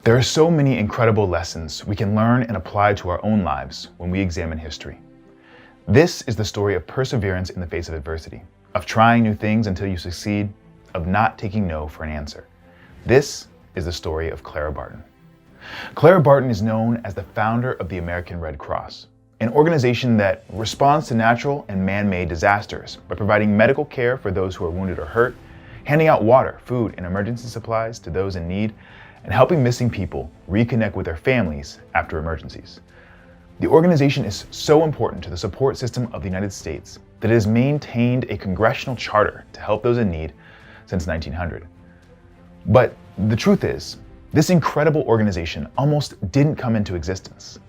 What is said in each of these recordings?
There are so many incredible lessons we can learn and apply to our own lives when we examine history. This is the story of perseverance in the face of adversity, of trying new things until you succeed, of not taking no for an answer. This is the story of Clara Barton. Clara Barton is known as the founder of the American Red Cross, an organization that responds to natural and man-made disasters by providing medical care for those who are wounded or hurt, handing out water, food, and emergency supplies to those in need, and helping missing people reconnect with their families after emergencies. The organization is so important to the support system of the United States that it has maintained a congressional charter to help those in need since 1900. But the truth is, this incredible organization almost didn't come into existence.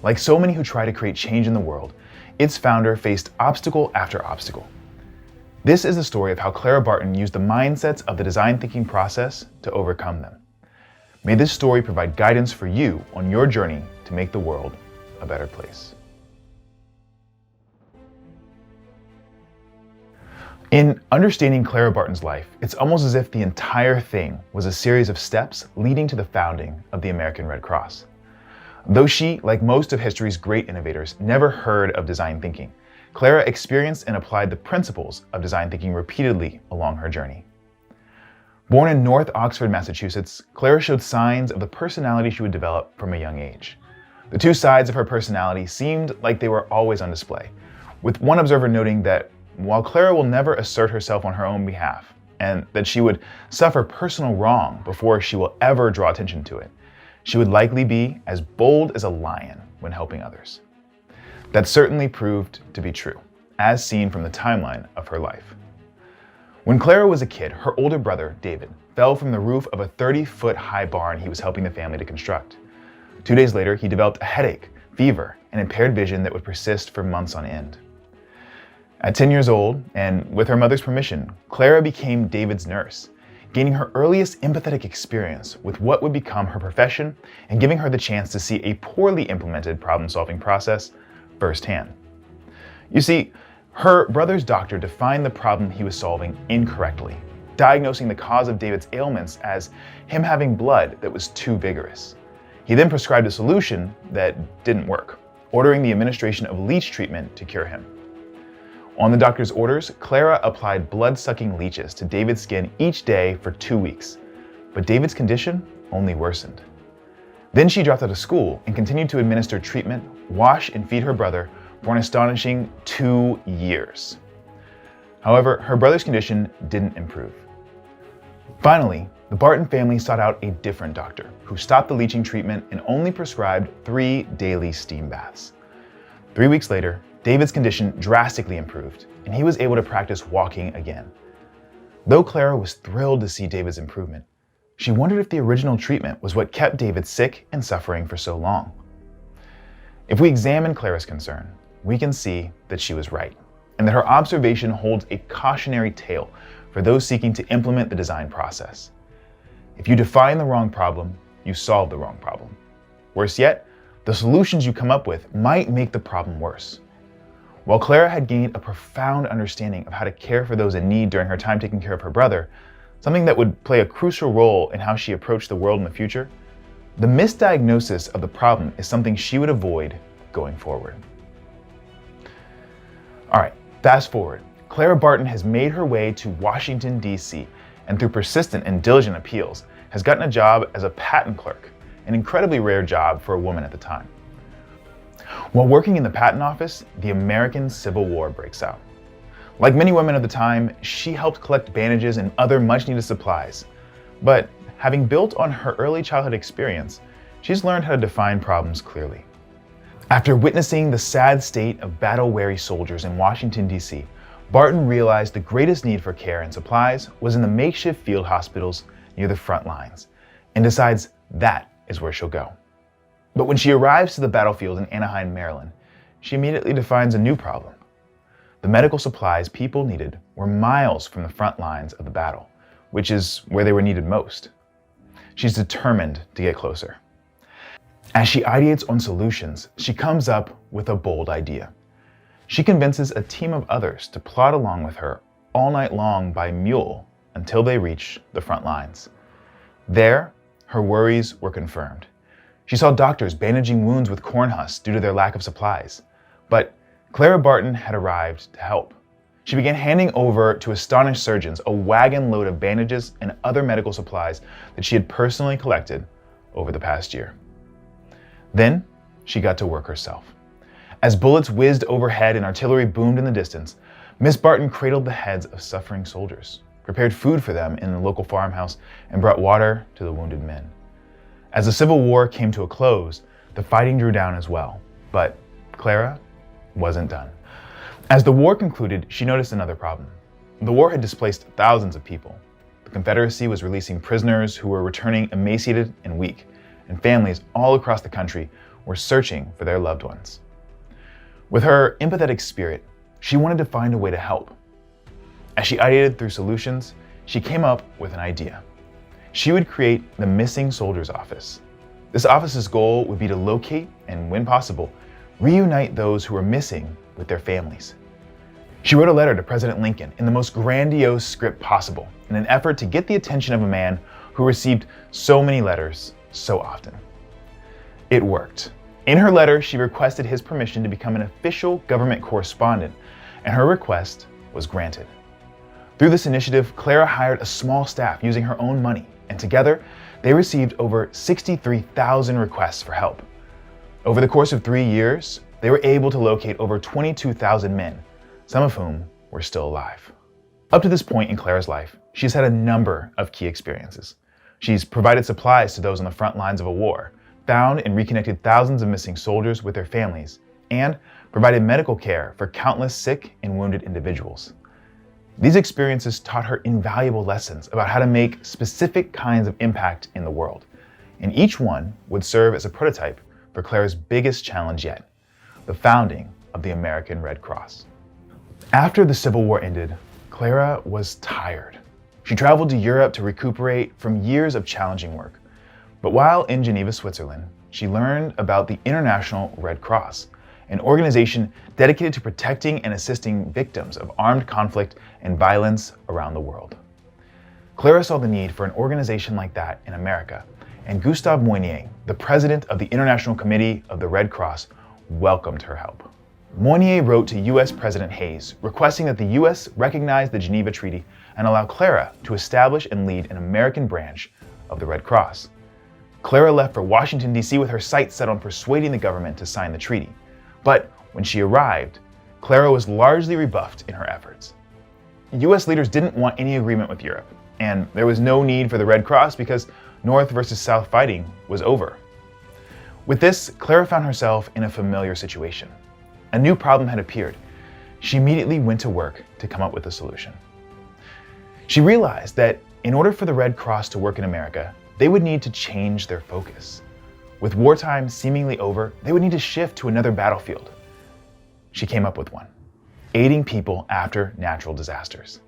Like so many who try to create change in the world, its founder faced obstacle after obstacle. This is the story of how Clara Barton used the mindsets of the design thinking process to overcome them. May this story provide guidance for you on your journey to make the world a better place. In understanding Clara Barton's life, it's almost as if the entire thing was a series of steps leading to the founding of the American Red Cross. Though she, like most of history's great innovators, never heard of design thinking, Clara experienced and applied the principles of design thinking repeatedly along her journey. Born in North Oxford, Massachusetts, Clara showed signs of the personality she would develop from a young age. The two sides of her personality seemed like they were always on display, with one observer noting that while Clara will never assert herself on her own behalf, and that she would suffer personal wrong before she will ever draw attention to it, she would likely be as bold as a lion when helping others. That certainly proved to be true, as seen from the timeline of her life. When Clara was a kid, her older brother, David, fell from the roof of a 30-foot high barn he was helping the family to construct. 2 days later, he developed a headache, fever, and impaired vision that would persist for months on end. At 10 years old, and with her mother's permission, Clara became David's nurse, gaining her earliest empathetic experience with what would become her profession and giving her the chance to see a poorly implemented problem-solving process firsthand. You see, her brother's doctor defined the problem he was solving incorrectly, diagnosing the cause of David's ailments as him having blood that was too vigorous. He then prescribed a solution that didn't work, ordering the administration of leech treatment to cure him. On the doctor's orders, Clara applied blood-sucking leeches to David's skin each day for 2 weeks, but David's condition only worsened. Then she dropped out of school and continued to administer treatment, wash, and feed her brother for an astonishing 2 years. However, her brother's condition didn't improve. Finally, the Barton family sought out a different doctor who stopped the leeching treatment and only prescribed 3 daily steam baths. 3 weeks later, David's condition drastically improved, and he was able to practice walking again. Though Clara was thrilled to see David's improvement, she wondered if the original treatment was what kept David sick and suffering for so long. If we examine Clara's concern, we can see that she was right, and that her observation holds a cautionary tale for those seeking to implement the design process. If you define the wrong problem, you solve the wrong problem. Worse yet, the solutions you come up with might make the problem worse. While Clara had gained a profound understanding of how to care for those in need during her time taking care of her brother, something that would play a crucial role in how she approached the world in the future, the misdiagnosis of the problem is something she would avoid going forward. All right, fast forward. Clara Barton has made her way to Washington, D.C., and through persistent and diligent appeals, has gotten a job as a patent clerk, an incredibly rare job for a woman at the time. While working in the patent office, the American Civil War breaks out. Like many women of the time, she helped collect bandages and other much-needed supplies. But having built on her early childhood experience, she's learned how to define problems clearly. After witnessing the sad state of battle-weary soldiers in Washington, D.C., Barton realized the greatest need for care and supplies was in the makeshift field hospitals near the front lines, and decides that is where she'll go. But when she arrives to the battlefield in Anaheim, Maryland, she immediately defines a new problem. The medical supplies people needed were miles from the front lines of the battle, which is where they were needed most. She's determined to get closer. As she ideates on solutions, she comes up with a bold idea. She convinces a team of others to plod along with her all night long by mule until they reach the front lines. There, her worries were confirmed. She saw doctors bandaging wounds with corn husks due to their lack of supplies. But Clara Barton had arrived to help. She began handing over to astonished surgeons a wagon load of bandages and other medical supplies that she had personally collected over the past year. Then she got to work herself. As bullets whizzed overhead and artillery boomed in the distance, Miss Barton cradled the heads of suffering soldiers, prepared food for them in the local farmhouse, and brought water to the wounded men. As the Civil War came to a close, the fighting drew down as well, but Clara wasn't done. As the war concluded, she noticed another problem. The war had displaced thousands of people. The Confederacy was releasing prisoners who were returning emaciated and weak, and families all across the country were searching for their loved ones. With her empathetic spirit, she wanted to find a way to help. As she ideated through solutions, she came up with an idea. She would create the Missing Soldiers Office. This office's goal would be to locate and, when possible, reunite those who were missing with their families. She wrote a letter to President Lincoln in the most grandiose script possible in an effort to get the attention of a man who received so many letters so often. It worked. In her letter, she requested his permission to become an official government correspondent, and her request was granted. Through this initiative, Clara hired a small staff using her own money, and together they received over 63,000 requests for help. Over the course of 3 years, they were able to locate over 22,000 men, some of whom were still alive. Up to this point in Clara's life, she's had a number of key experiences. She's provided supplies to those on the front lines of a war, found and reconnected thousands of missing soldiers with their families, and provided medical care for countless sick and wounded individuals. These experiences taught her invaluable lessons about how to make specific kinds of impact in the world, and each one would serve as a prototype for Clara's biggest challenge yet, the founding of the American Red Cross. After the Civil War ended, Clara was tired. She traveled to Europe to recuperate from years of challenging work. But while in Geneva, Switzerland, she learned about the International Red Cross, an organization dedicated to protecting and assisting victims of armed conflict and violence around the world. Clara saw the need for an organization like that in America, and Gustave Moynier, the president of the International Committee of the Red Cross, welcomed her help. Moynier wrote to U.S. President Hayes requesting that the U.S. recognize the Geneva Treaty and allow Clara to establish and lead an American branch of the Red Cross. Clara left for Washington, D.C. with her sights set on persuading the government to sign the treaty. But when she arrived, Clara was largely rebuffed in her efforts. U.S. leaders didn't want any agreement with Europe, and there was no need for the Red Cross because North versus South fighting was over. With this, Clara found herself in a familiar situation. A new problem had appeared. She immediately went to work to come up with a solution. She realized that in order for the Red Cross to work in America, they would need to change their focus. With wartime seemingly over, they would need to shift to another battlefield. She came up with one: aiding people after natural disasters.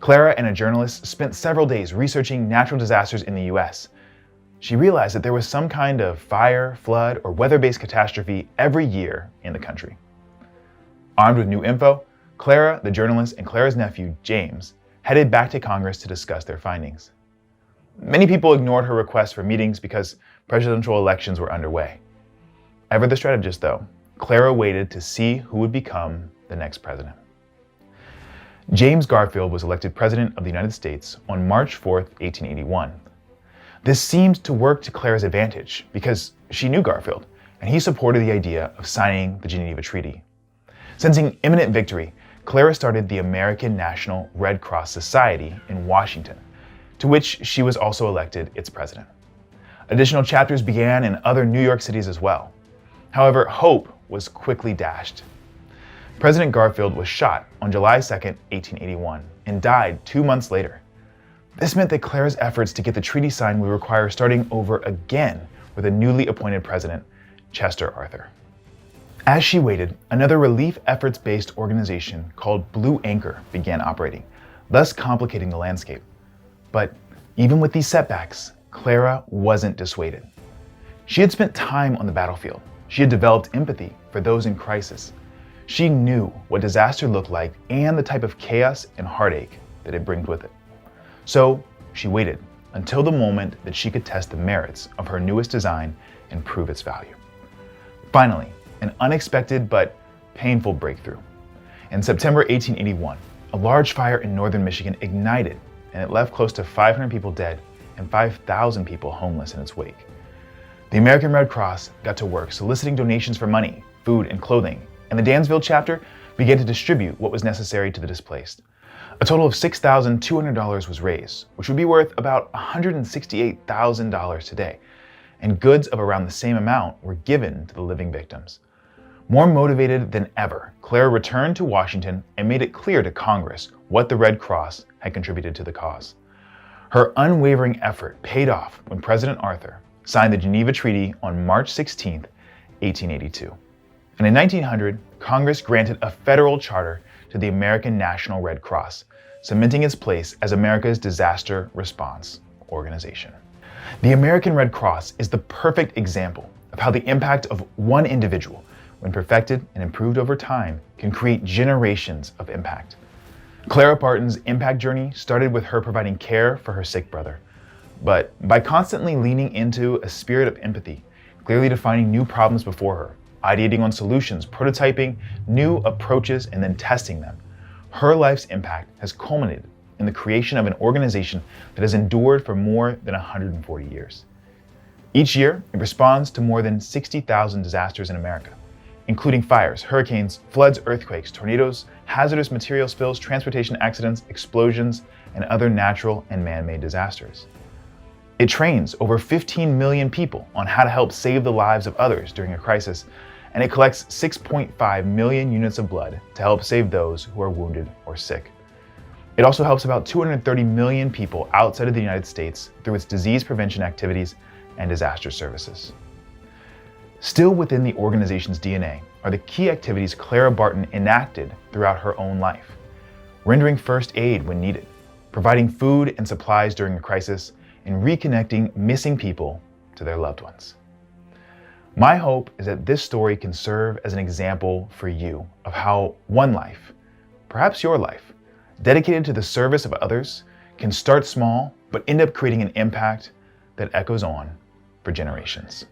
Clara and a journalist spent several days researching natural disasters in the US. She realized that there was some kind of fire, flood, or weather-based catastrophe every year in the country. Armed with new info, Clara, the journalist, and Clara's nephew, James, headed back to Congress to discuss their findings. Many people ignored her request for meetings because presidential elections were underway. Ever the strategist, though, Clara waited to see who would become the next president. James Garfield was elected President of the United States on March 4, 1881. This seemed to work to Clara's advantage because she knew Garfield, and he supported the idea of signing the Geneva Treaty. Sensing imminent victory, Clara started the American National Red Cross Society in Washington, to which she was also elected its president. Additional chapters began in other New York cities as well. However, hope was quickly dashed. President Garfield was shot on July 2, 1881, and died 2 months later. This meant that Clara's efforts to get the treaty signed would require starting over again with a newly appointed president, Chester Arthur. As she waited, another relief efforts-based organization called Blue Anchor began operating, thus complicating the landscape. But even with these setbacks, Clara wasn't dissuaded. She had spent time on the battlefield. She had developed empathy for those in crisis. She knew what disaster looked like and the type of chaos and heartache that it brings with it. So she waited, until the moment that she could test the merits of her newest design and prove its value. Finally, an unexpected but painful breakthrough. In September 1881, a large fire in northern Michigan ignited, and it left close to 500 people dead and 5,000 people homeless in its wake. The American Red Cross got to work soliciting donations for money, food, and clothing, and the Dansville chapter began to distribute what was necessary to the displaced. A total of $6,200 was raised, which would be worth about $168,000 today, and goods of around the same amount were given to the living victims. More motivated than ever, Clara returned to Washington and made it clear to Congress what the Red Cross had contributed to the cause. Her unwavering effort paid off when President Arthur signed the Geneva Treaty on March 16, 1882. And in 1900, Congress granted a federal charter to the American National Red Cross, cementing its place as America's disaster response organization. The American Red Cross is the perfect example of how the impact of one individual, when perfected and improved over time, can create generations of impact. Clara Barton's impact journey started with her providing care for her sick brother. But by constantly leaning into a spirit of empathy, clearly defining new problems before her, ideating on solutions, prototyping new approaches, and then testing them, her life's impact has culminated in the creation of an organization that has endured for more than 140 years. Each year, it responds to more than 60,000 disasters in America, including fires, hurricanes, floods, earthquakes, tornadoes, hazardous material spills, transportation accidents, explosions, and other natural and man-made disasters. It trains over 15 million people on how to help save the lives of others during a crisis, and it collects 6.5 million units of blood to help save those who are wounded or sick. It also helps about 230 million people outside of the United States through its disease prevention activities and disaster services. Still within the organization's DNA are the key activities Clara Barton enacted throughout her own life: rendering first aid when needed, providing food and supplies during a crisis, and reconnecting missing people to their loved ones. My hope is that this story can serve as an example for you of how one life, perhaps your life, dedicated to the service of others, can start small but end up creating an impact that echoes on for generations.